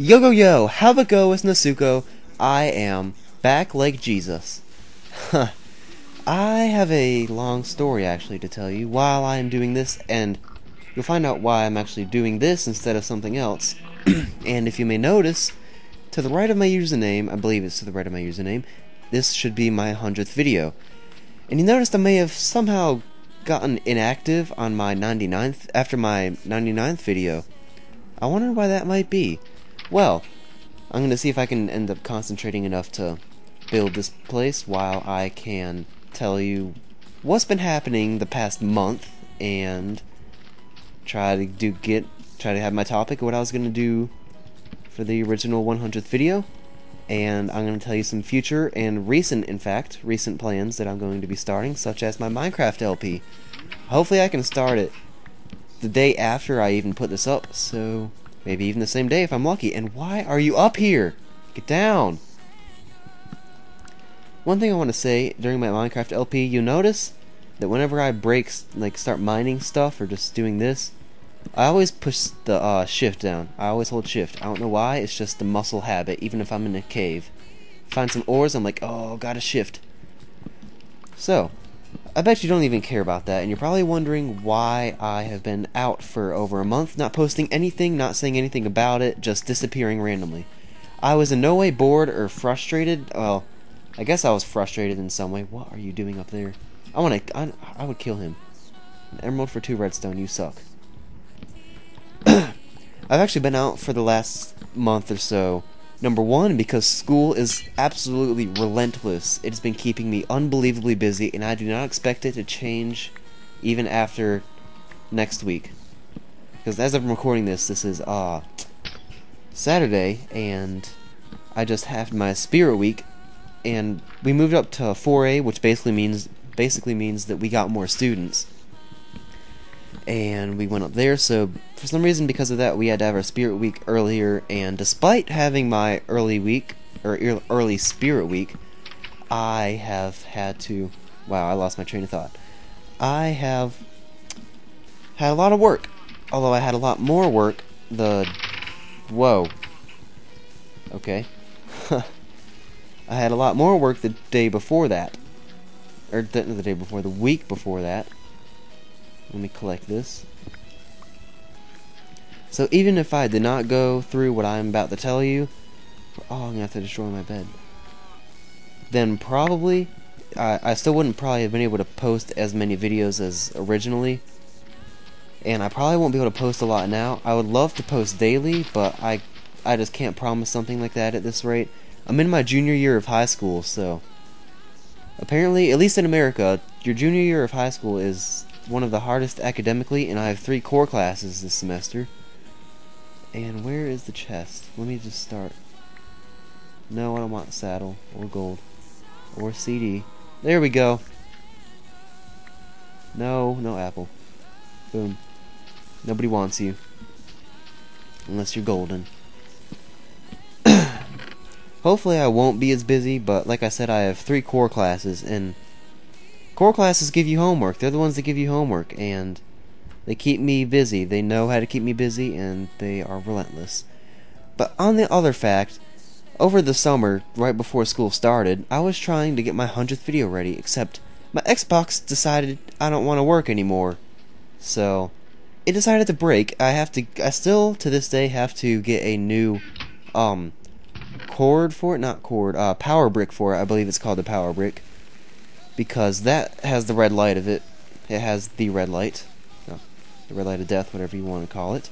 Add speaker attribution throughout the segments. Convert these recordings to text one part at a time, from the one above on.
Speaker 1: Yo, how'd it go with Nasuko? I am back like Jesus. I have a long story actually to tell you while I am doing this, and you'll find out why I'm actually doing this instead of something else. And if you may notice, to the right of my username, I believe it's to the right of my username, this should be my 100th video. And you noticed I may have somehow gotten inactive on my 99th, after my 99th video. I wonder why that might be. Well, I'm going to see if I can end up concentrating enough to build this place while I can tell you what's been happening the past month and try to have my topic of what I was going to do for the original 100th video. And I'm going to tell you some future and recent plans that I'm going to be starting, such as my Minecraft LP. Hopefully I can start it the day after I even put this up, so maybe even the same day if I'm lucky. And why are you up here? Get down! One thing I want to say, during my Minecraft LP, you'll notice that whenever I start mining stuff or just doing this, I always push the shift down. I always hold shift. I don't know why, it's just a muscle habit, even if I'm in a cave. Find some ores, I'm like, oh, gotta shift. So, I bet you don't even care about that, and you're probably wondering why I have been out for over a month, not posting anything, not saying anything about it, just disappearing randomly. I was in no way bored or frustrated. Well, I guess I was frustrated in some way. What are you doing up there? I would kill him. An emerald for 2 redstone, you suck. I've actually been out for the last month or so. Number one, because school is absolutely relentless. It's been keeping me unbelievably busy, and I do not expect it to change even after next week. Because as I'm recording this, this is Saturday, and I just had my Spirit Week, and we moved up to 4A, which basically means that we got more students. And we went up there, so for some reason, because of that, we had to have our Spirit Week earlier, and despite having my early Spirit Week, I have had to, wow, I lost my train of thought. I have had a lot of work, although I had a lot more work whoa, okay, I had a lot more work the day before that, or the week before that. Let me collect this. So even if I did not go through what I'm about to tell you, oh, I'm gonna have to destroy my bed, then probably I still wouldn't probably have been able to post as many videos as originally, and I probably won't be able to post a lot now. I would love to post daily, but I just can't promise something like that at this rate. I'm in my junior year of high school, so apparently, at least in America, your junior year of high school is one of the hardest academically, and I have 3 core classes this semester. And where is the chest? Let me just start. No, I don't want saddle or gold or CD. There we go. No apple. Boom. Nobody wants you unless you're golden. Hopefully I won't be as busy, but like I said, I have 3 core classes, and core classes give you homework. They're the ones that give you homework, and they keep me busy. They know how to keep me busy, and they are relentless. But on the other fact, over the summer, right before school started, I was trying to get my 100th video ready, except my Xbox decided I don't want to work anymore. So, it decided to break. I still, to this day, have to get a new, power brick for it. I believe it's called the power brick, because that has the red light of it. It has the red light. No, the red light of death, whatever you want to call it.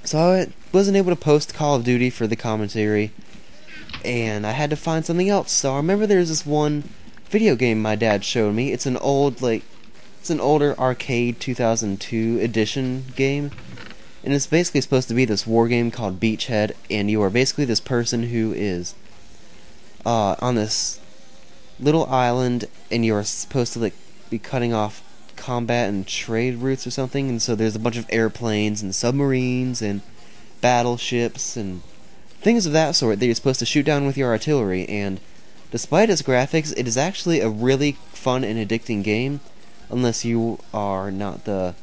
Speaker 1: So I wasn't able to post Call of Duty for the commentary, and I had to find something else. So I remember there's this one video game my dad showed me. It's an older arcade 2002 edition game, and it's basically supposed to be this war game called Beachhead, and you are basically this person who is on this little island, and you are supposed to be cutting off combat and trade routes or something. And so there's a bunch of airplanes and submarines and battleships and things of that sort that you're supposed to shoot down with your artillery. And despite its graphics, it is actually a really fun and addicting game, unless you are not the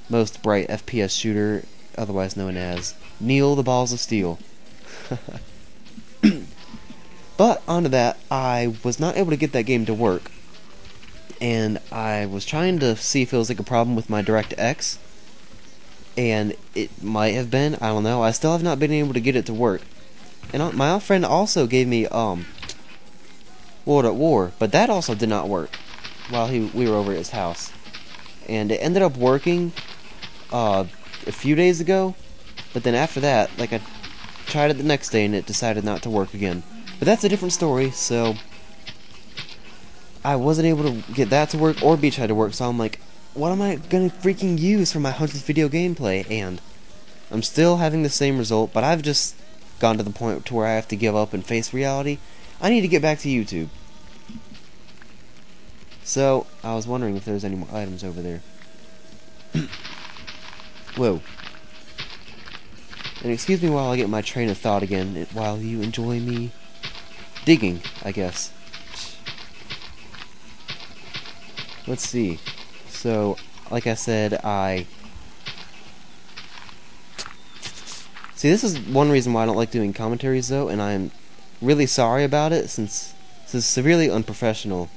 Speaker 1: most bright FPS shooter, otherwise known as Neil the Balls of Steel. But onto that, I was not able to get that game to work, and I was trying to see if it was like a problem with my DirectX, and it might have been. I don't know. I still have not been able to get it to work. And my old friend also gave me World at War, but that also did not work while we were over at his house. And it ended up working a few days ago, but then after that, like, I tried it the next day and it decided not to work again. But that's a different story, so I wasn't able to get that to work or Beachhead to work, so I'm like, what am I gonna freaking use for my 100th video gameplay? And I'm still having the same result, but I've just gone to the point to where I have to give up and face reality. I need to get back to YouTube. So, I was wondering if there's any more items over there. Whoa. And excuse me while I get my train of thought again, while you enjoy me digging, I guess. Let's see. So, like I said, See, this is one reason why I don't like doing commentaries, though, and I'm really sorry about it, since this is severely unprofessional.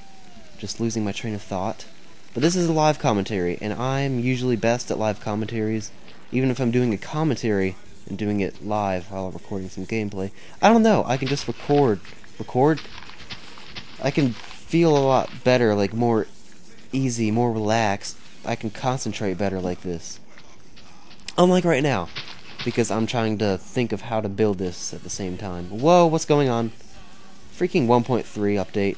Speaker 1: Just losing my train of thought. But this is a live commentary, and I'm usually best at live commentaries, even if I'm doing a commentary and doing it live while I'm recording some gameplay. I don't know, I can just record. I can feel a lot better, like more easy, more relaxed. I can concentrate better like this. Unlike right now, because I'm trying to think of how to build this at the same time. Whoa, what's going on? Freaking 1.3 update.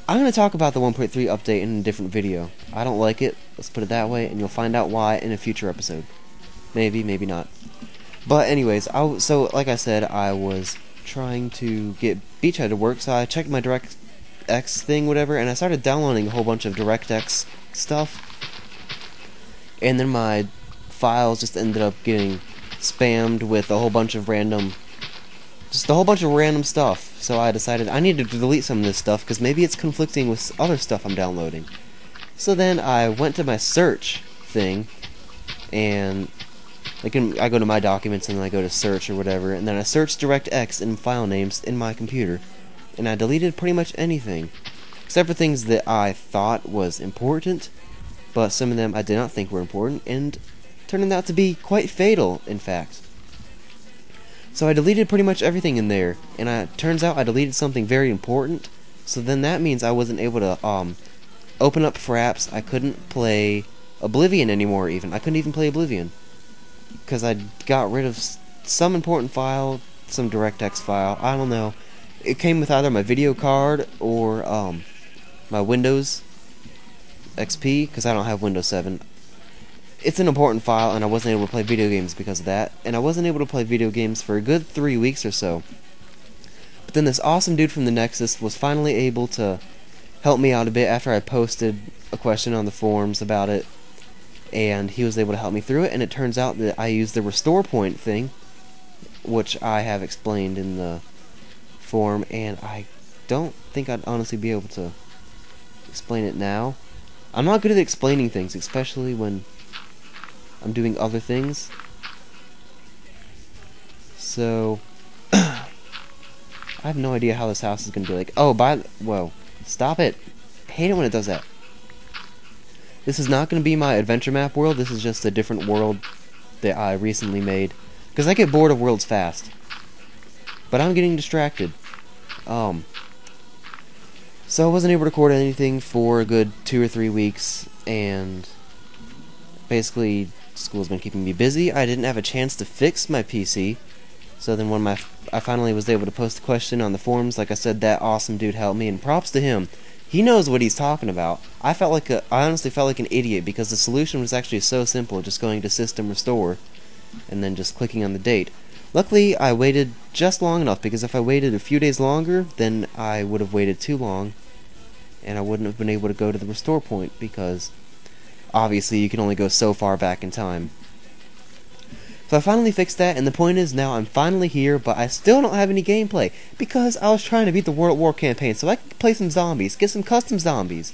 Speaker 1: I'm going to talk about the 1.3 update in a different video. I don't like it, let's put it that way, and you'll find out why in a future episode. Maybe, maybe not. But anyways, so like I said, I was trying to get Beachhead to work, so I checked my DirectX thing, whatever, and I started downloading a whole bunch of DirectX stuff. And then my files just ended up getting spammed with a whole bunch of random stuff. So I decided I needed to delete some of this stuff because maybe it's conflicting with other stuff I'm downloading. So then I went to my search thing, and I go to my documents and then I go to search or whatever, and then I searched DirectX in file names in my computer, and I deleted pretty much anything except for things that I thought was important, but some of them I did not think were important, and turned out to be quite fatal, in fact. So I deleted pretty much everything in there, and it turns out I deleted something very important, so then that means I wasn't able to open up Fraps. I couldn't play Oblivion anymore, even. I couldn't even play Oblivion, because I got rid of some important file, some DirectX file, I don't know. It came with either my video card or my Windows XP, because I don't have Windows 7. It's an important file, and I wasn't able to play video games because of that, and I wasn't able to play video games for a good 3 weeks or so. But then this awesome dude from the Nexus was finally able to help me out a bit after I posted a question on the forums about it, and he was able to help me through it, and it turns out that I used the restore point thing, which I have explained in the forum, and I don't think I'd honestly be able to explain it now. I'm not good at explaining things, especially when I'm doing other things. So I have no idea how this house is gonna be like. Oh, whoa, stop it! I hate it when it does that. This is not gonna be my adventure map world. This is just a different world that I recently made, because I get bored of worlds fast. But I'm getting distracted. So I wasn't able to record anything for a good 2 or 3 weeks, and basically school's been keeping me busy. I didn't have a chance to fix my PC, so then when I finally was able to post a question on the forums, like I said, that awesome dude helped me, and props to him. He knows what he's talking about. I honestly felt like an idiot, because the solution was actually so simple, just going to system restore and then just clicking on the date. Luckily, I waited just long enough, because if I waited a few days longer, then I would have waited too long, and I wouldn't have been able to go to the restore point, because obviously you can only go so far back in time. So I finally fixed that, and the point is now I'm finally here, but I still don't have any gameplay, because I was trying to beat the World at War campaign so I could play some zombies, get some custom zombies.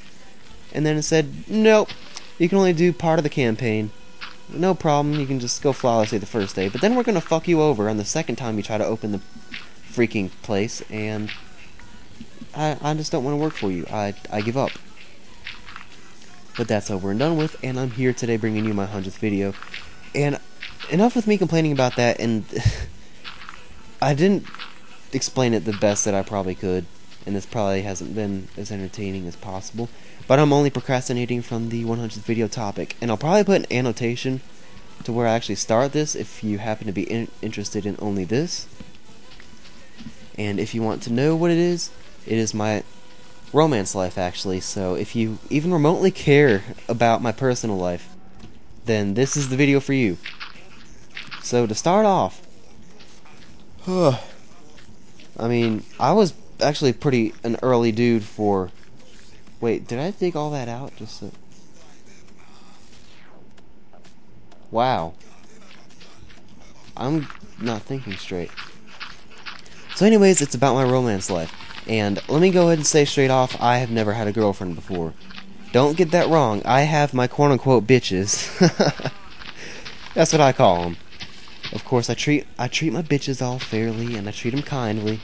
Speaker 1: And then it said, nope, you can only do part of the campaign, no problem, you can just go flawlessly the first day, but then we're gonna fuck you over on the second time you try to open the freaking place, and I just don't want to work for you. I give up. But that's over and done with, and I'm here today bringing you my 100th video. And enough with me complaining about that, and I didn't explain it the best that I probably could, and this probably hasn't been as entertaining as possible, but I'm only procrastinating from the 100th video topic, and I'll probably put an annotation to where I actually start this if you happen to be interested in only this. And if you want to know what it is my romance life, actually. So if you even remotely care about my personal life, then this is the video for you. So to start off, I mean, I was actually pretty an early dude for... Wait, did I dig all that out? Just so... Wow. I'm not thinking straight. So anyways, it's about my romance life. And let me go ahead and say straight off, I have never had a girlfriend before. Don't get that wrong, I have my quote-unquote bitches. That's what I call them. Of course, I treat my bitches all fairly, and I treat them kindly.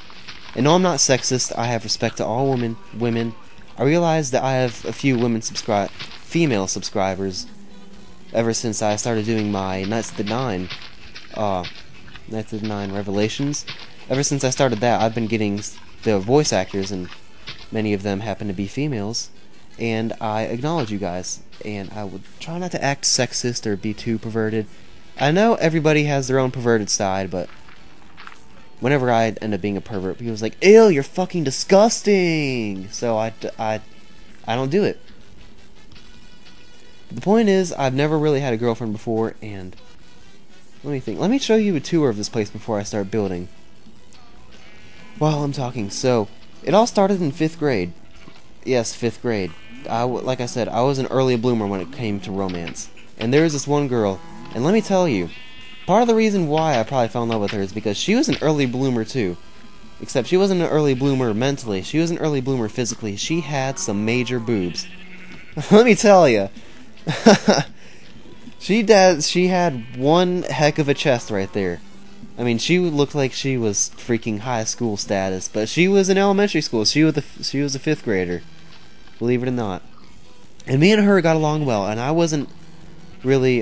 Speaker 1: And no, I'm not sexist, I have respect to all women. I realize that I have a few female subscribers ever since I started doing my Knights of the Nine Revelations. Ever since I started that, I've been getting the voice actors, and many of them happen to be females, and I acknowledge you guys, and I would try not to act sexist or be too perverted. I know everybody has their own perverted side, but whenever I end up being a pervert, people's like, ew, you're fucking disgusting! So I don't do it. But the point is, I've never really had a girlfriend before, and let me think. Let me show you a tour of this place before I start building. While I'm talking, so it all started in 5th grade. Yes, 5th grade. Like I said, I was an early bloomer when it came to romance. And there was this one girl, and let me tell you, part of the reason why I probably fell in love with her is because she was an early bloomer too. Except she wasn't an early bloomer mentally, she was an early bloomer physically. She had some major boobs. Let me tell you. She had one heck of a chest right there. I mean, she looked like she was freaking high school status, but she was in elementary school. She was a 5th grader, believe it or not. And me and her got along well, and I wasn't really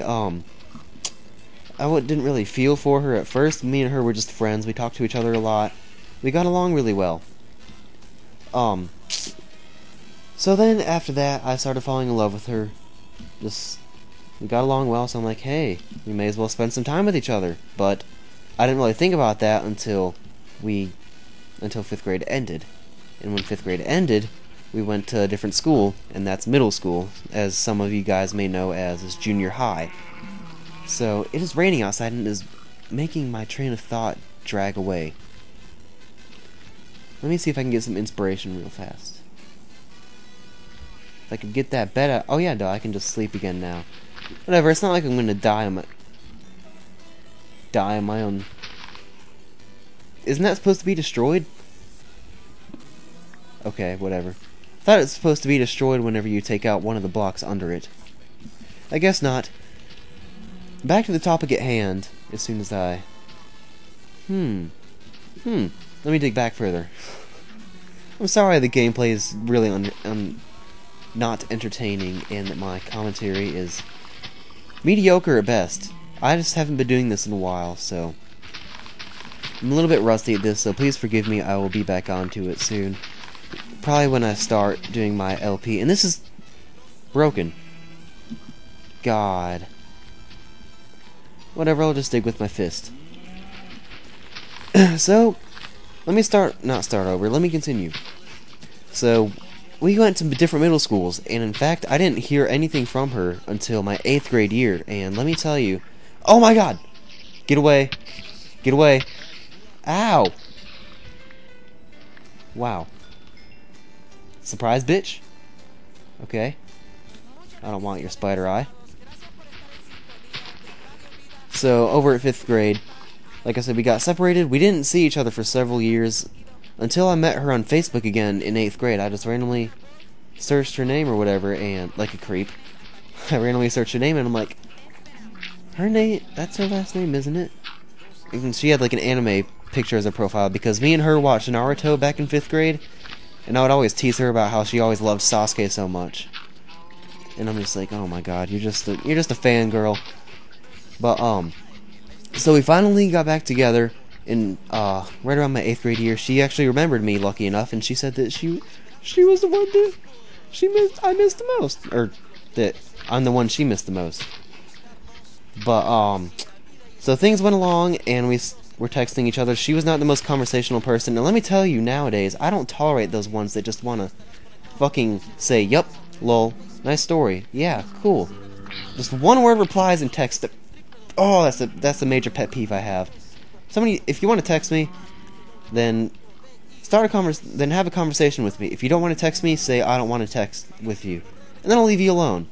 Speaker 1: didn't really feel for her at first. Me and her were just friends. We talked to each other a lot. We got along really well. So then after that, I started falling in love with her. We got along well, so I'm like, hey, we may as well spend some time with each other. But I didn't really think about that until 5th grade ended. And when 5th grade ended, we went to a different school, and that's middle school, as some of you guys may know as junior high. So it is raining outside, and it is making my train of thought drag away. Let me see if I can get some inspiration real fast. If I could get that bed out. Oh yeah, no, I can just sleep again now. Whatever, it's not like I'm gonna die on my own. Isn't that supposed to be destroyed? Okay, whatever. I thought it was supposed to be destroyed whenever you take out one of the blocks under it. I guess not. Back to the topic at hand, as soon as I... Let me dig back further. I'm sorry the gameplay is really not entertaining, and that my commentary is mediocre at best. I just haven't been doing this in a while, so I'm a little bit rusty at this, so please forgive me. I will be back onto it soon. Probably when I start doing my LP. And this is broken. God. Whatever, I'll just dig with my fist. So, let me let me continue. So, we went to different middle schools, and in fact, I didn't hear anything from her until my 8th grade year, and let me tell you, oh my god! Get away. Get away. Ow! Wow. Surprise, bitch? Okay. I don't want your spider eye. So, over at 5th grade, like I said, we got separated. We didn't see each other for several years until I met her on Facebook again in 8th grade. I just randomly searched her name or whatever, and like a creep, I randomly searched her name, and I'm like, Her name, that's her last name, isn't it? And she had like an anime picture as a profile because me and her watched Naruto back in 5th grade, and I would always tease her about how she always loved Sasuke so much. And I'm just like, oh my god, you're just a fangirl. But so we finally got back together in right around my 8th grade year. She actually remembered me, lucky enough, and she said that she was the one that I missed the most, or that I'm the one she missed the most. But so things went along, and we were texting each other. She was not the most conversational person, and let me tell you, nowadays I don't tolerate those ones that just wanna fucking say, "Yup, lol, nice story, yeah, cool." Just one word replies and text it. Oh, that's a major pet peeve I have. Somebody, if you want to text me, then then have a conversation with me. If you don't want to text me, say I don't want to text with you, and then I'll leave you alone.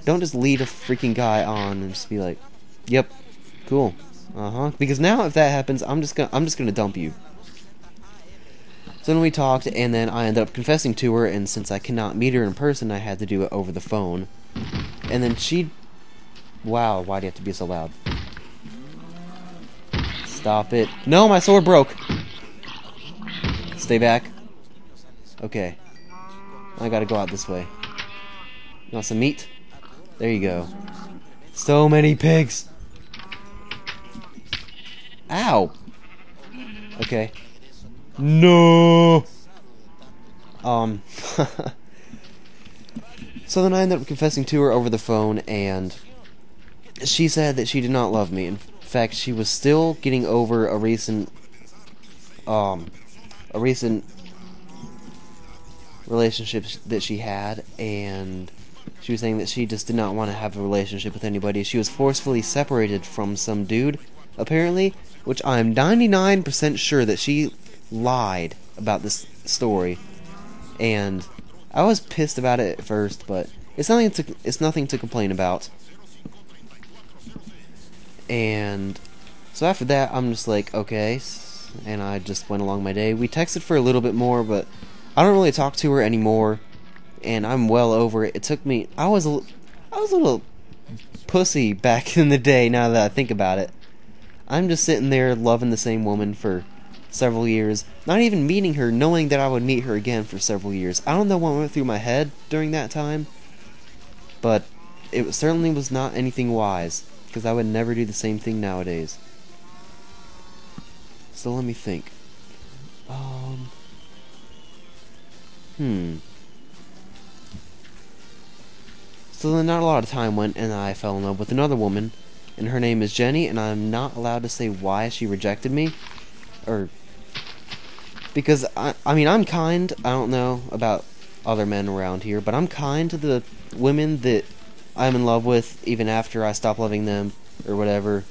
Speaker 1: Don't just lead a freaking guy on and just be like, "Yep, cool, Because now if that happens, I'm just gonna dump you. So then we talked, and then I ended up confessing to her, and since I cannot meet her in person, I had to do it over the phone. And then wow, why do you have to be so loud? Stop it. No, my sword broke! Stay back. Okay. I gotta go out this way. You want some meat? There you go. So many pigs! Ow! Okay. No! So then I ended up confessing to her over the phone, and she said that she did not love me. In fact, she was still getting over a recent relationship that she had, and she was saying that she just did not want to have a relationship with anybody. She was forcefully separated from some dude, apparently, which I'm 99% sure that she lied about this story, and I was pissed about it at first, but it's nothing to complain about. And so after that, I'm just like, okay, and I just went along my day. We texted for a little bit more, but I don't really talk to her anymore, and I'm well over it. It took me, I was a little pussy back in the day, now that I think about it. I'm just sitting there loving the same woman for several years, not even meeting her, knowing that I would meet her again for several years. I don't know what went through my head during that time, but it certainly was not anything wise, because I would never do the same thing nowadays. So let me think. So then not a lot of time went, and I fell in love with another woman, and her name is Jenny, and I'm not allowed to say why she rejected me, or because I mean, I'm kind. I don't know about other men around here, but I'm kind to the women that I'm in love with, even after I stop loving them, or whatever.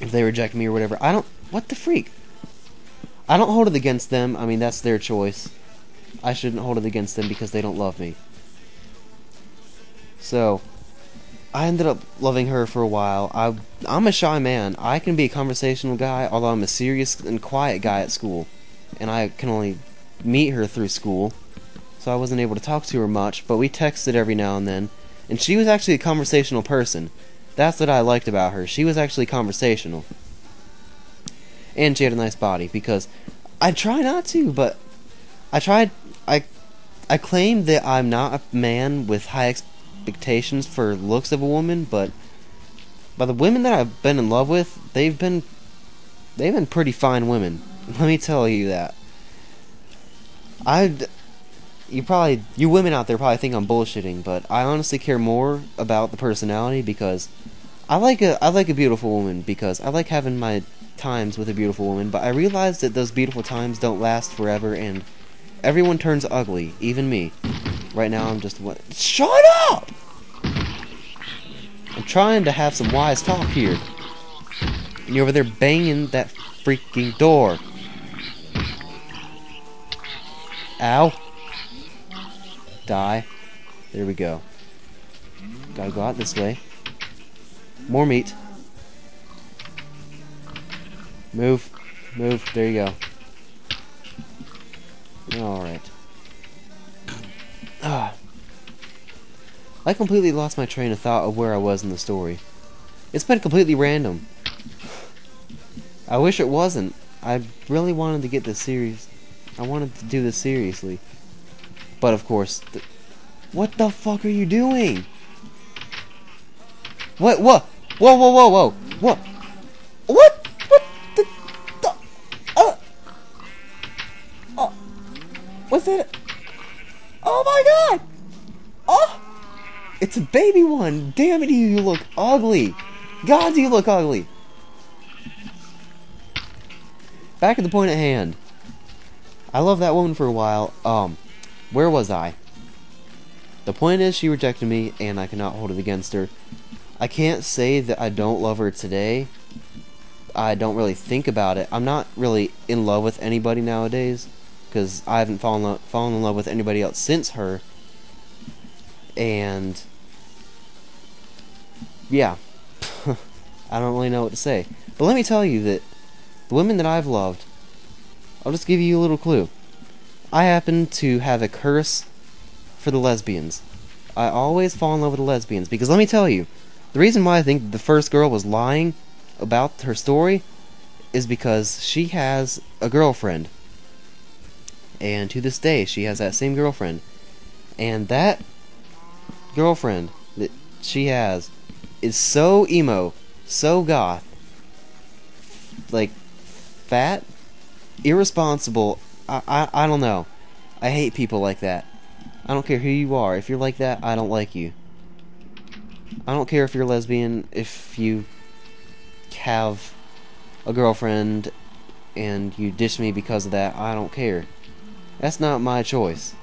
Speaker 1: If they reject me or whatever, what the freak? I don't hold it against them. I mean, that's their choice. I shouldn't hold it against them because they don't love me. So I ended up loving her for a while. I'm a shy man. I can be a conversational guy, although I'm a serious and quiet guy at school. And I can only meet her through school, so I wasn't able to talk to her much, but we texted every now and then. And she was actually a conversational person. That's what I liked about her. She was actually conversational. And she had a nice body, because I try not to, but I claim that I'm not a man with high expectations for looks of a woman, but by the women that I've been in love with, they've been pretty fine women. Let me tell you that. You women out there probably think I'm bullshitting, but I honestly care more about the personality, because I like a beautiful woman, because I like having my times with a beautiful woman, but I realize that those beautiful times don't last forever, and everyone turns ugly, even me. Right now I'm just Shut up! I'm trying to have some wise talk here. And you're over there banging that freaking door. Ow. Die. There we go. Gotta go out this way. More meat. Move. Move. There you go. Alright. I completely lost my train of thought of where I was in the story. It's been completely random. I wish it wasn't. I really wanted to get this serious. I wanted to do this seriously. But of course, what the fuck are you doing? What? Whoa! Whoa! Whoa! Whoa! Whoa! What? What? What? Oh, what's that? Oh my god! Oh! It's a baby one! Damn it, you look ugly! God, do you look ugly! Back at the point at hand. I loved that woman for a while. Where was I? The point is, she rejected me, and I cannot hold it against her. I can't say that I don't love her today. I don't really think about it. I'm not really in love with anybody nowadays, because I haven't fallen in love with anybody else since her. And yeah, I don't really know what to say. But let me tell you that the women that I've loved, I'll just give you a little clue. I happen to have a curse for the lesbians. I always fall in love with the lesbians, because let me tell you, the reason why I think the first girl was lying about her story is because she has a girlfriend. And to this day, she has that same girlfriend. And that girlfriend that she has is so emo, so goth, like fat, irresponsible. I don't know. I hate people like that. I don't care who you are. If you're like that, I don't like you. I don't care if you're lesbian, if you have a girlfriend and you dish me because of that. I don't care. That's not my choice.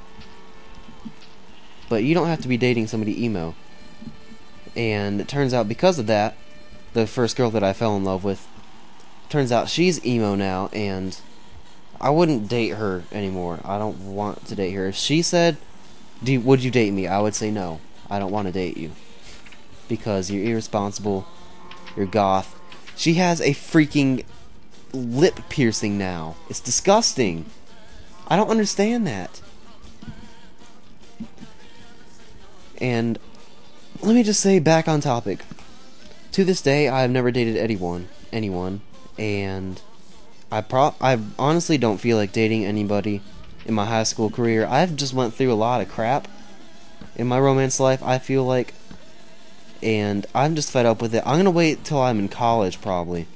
Speaker 1: But you don't have to be dating somebody emo. And it turns out because of that, the first girl that I fell in love with, turns out she's emo now, and I wouldn't date her anymore. I don't want to date her. If she said, would you date me? I would say no. I don't want to date you. Because you're irresponsible, you're goth. She has a freaking lip piercing now. It's disgusting. I don't understand that. And let me just say, back on topic. To this day, I have never dated anyone, and I honestly don't feel like dating anybody in my high school career. I've just went through a lot of crap in my romance life, I feel like, and I'm just fed up with it. I'm gonna wait till I'm in college, probably.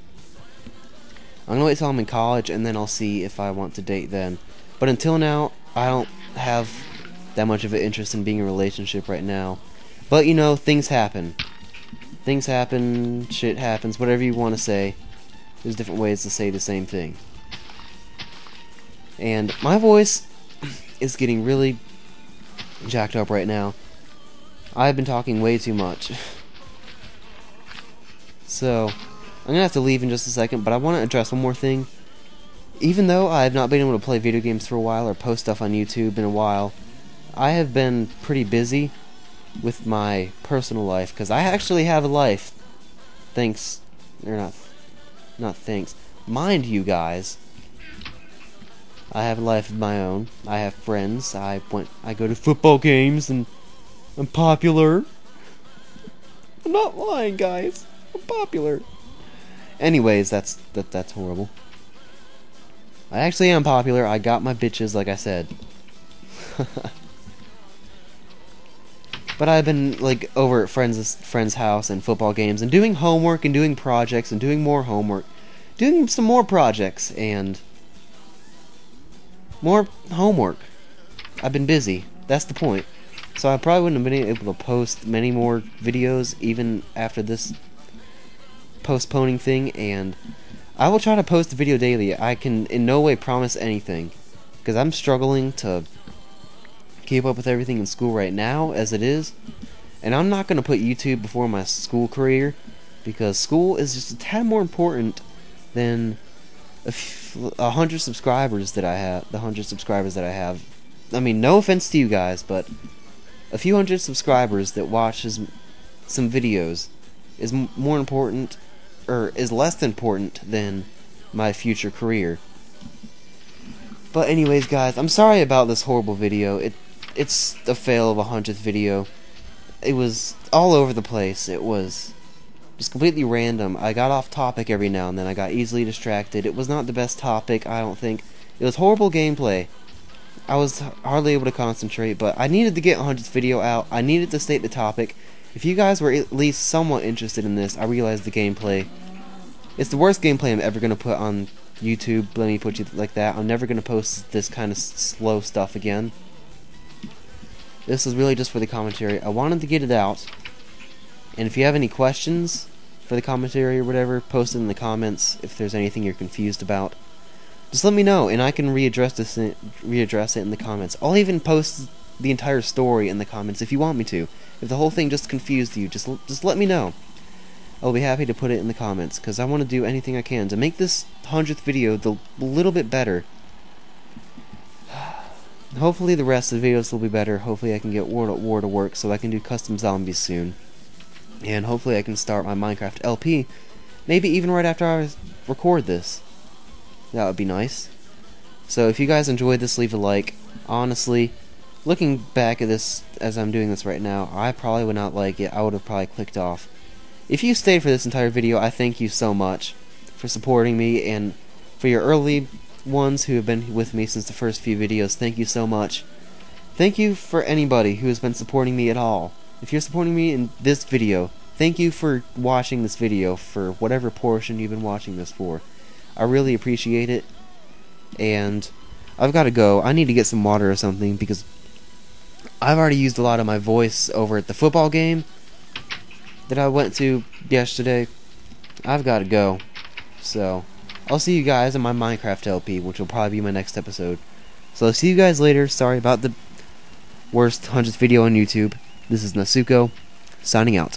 Speaker 1: I'm gonna wait till I'm in college, and then I'll see if I want to date then. But until now, I don't have that much of an interest in being in a relationship right now. But, you know, things happen. Things happen, shit happens, whatever you want to say. There's different ways to say the same thing. And my voice is getting really jacked up right now. I've been talking way too much. So, I'm gonna have to leave in just a second, but I want to address one more thing. Even though I have not been able to play video games for a while or post stuff on YouTube in a while, I have been pretty busy with my personal life, because I actually have a life. Thanks, or not thanks. Mind you guys, I have a life of my own. I have friends. I go to football games, and I'm popular. I'm not lying, guys. I'm popular. Anyways, that's horrible. I actually am popular. I got my bitches, like I said. But I've been like over at friends' house and football games and doing homework and doing projects and doing more homework, doing some more projects and more homework. I've been busy. That's the point. So I probably wouldn't have been able to post many more videos even after this postponing thing, and I will try to post a video daily. I can in no way promise anything, because I'm struggling to keep up with everything in school right now as it is, and I'm not going to put YouTube before my school career, because school is just a tad more important than 100 subscribers that I have. The 100 subscribers that I have. I mean, no offense to you guys, but a few hundred subscribers that watches some videos is more important, or is less important than my future career. But anyways, guys, I'm sorry about this horrible video. It's a fail of a 100th video. It was all over the place. It was Just completely random. I got off topic every now and then. I got easily distracted. It was not the best topic, I don't think. It was horrible gameplay. I was hardly able to concentrate, but I needed to get 100th video out. I needed to state the topic. If you guys were at least somewhat interested in this, I realized the gameplay. It's the worst gameplay I'm ever going to put on YouTube. Let me put you like that. I'm never going to post this kind of slow stuff again. This was really just for the commentary. I wanted to get it out. And if you have any questions for the commentary or whatever, post it in the comments if there's anything you're confused about. Just let me know, and I can readdress it in the comments. I'll even post the entire story in the comments if you want me to. If the whole thing just confused you, just let me know. I'll be happy to put it in the comments, because I want to do anything I can to make this 100th video a little bit better. Hopefully the rest of the videos will be better. Hopefully I can get World at War to work so I can do custom zombies soon. And hopefully I can start my Minecraft LP, maybe even right after I record this. That would be nice. So if you guys enjoyed this, leave a like. Honestly, looking back at this as I'm doing this right now, I probably would not like it. I would have probably clicked off. If you stayed for this entire video, I thank you so much for supporting me, and for your early ones who have been with me since the first few videos, thank you so much. Thank you for anybody who has been supporting me at all. If you're supporting me in this video, thank you for watching this video for whatever portion you've been watching this for. I really appreciate it, and I've got to go. I need to get some water or something because I've already used a lot of my voice over at the football game that I went to yesterday. I've got to go. So, I'll see you guys in my Minecraft LP, which will probably be my next episode. So, I'll see you guys later. Sorry about the worst 100th video on YouTube. This is Nasuko, signing out.